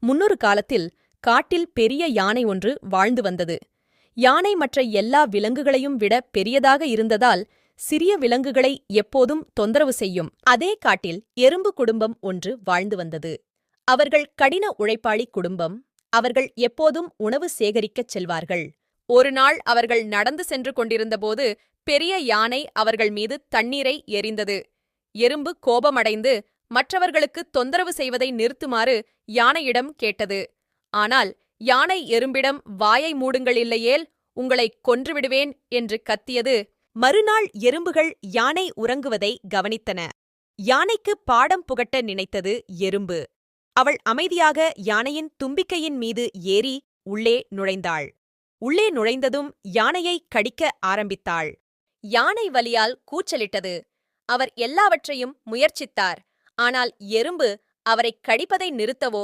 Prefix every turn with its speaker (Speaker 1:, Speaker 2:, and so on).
Speaker 1: முன்னொரு காலத்தில் காட்டில் பெரிய யானை ஒன்று வாழ்ந்து வந்தது. யானை மற்ற எல்லா விலங்குகளையும் விட பெரியதாக இருந்ததால் சிறிய விலங்குகளை எப்போதும் தொந்தரவு செய்யும். அதே காட்டில் எறும்பு குடும்பம் ஒன்று வாழ்ந்து வந்தது. அவர்கள் கடின உழைப்பாளி குடும்பம். அவர்கள் எப்போதும் உணவு சேகரிக்கச் செல்வார்கள். ஒருநாள் அவர்கள் நடந்து சென்று கொண்டிருந்தபோது பெரிய யானை அவர்கள் மீது தண்ணீரை எறிந்தது. எறும்பு கோபமடைந்து மற்றவர்களுக்கு தொந்தரவு செய்வதை நிறுத்துமாறு யானையிடம் கேட்டது. ஆனால் யானை எறும்பிடம் வாயை மூடுங்கள், இல்லையேல் உங்களைக் கொன்றுவிடுவேன் என்று கத்தியது. மறுநாள் எறும்புகள் யானை உறங்குவதை கவனித்தன. யானைக்கு பாடம் புகட்ட நினைத்தது எறும்பு. அவள் அமைதியாக யானையின் தும்பிக்கையின் மீது ஏறி உள்ளே நுழைந்தாள். உள்ளே நுழைந்ததும் யானையை கடிக்க ஆரம்பித்தாள். யானை வலியால் கூச்சலிட்டது. அவர் எல்லாவற்றையும் முயற்சித்தார். ஆனால் எறும்பு அவரைக் கடிப்பதை நிறுத்தவோ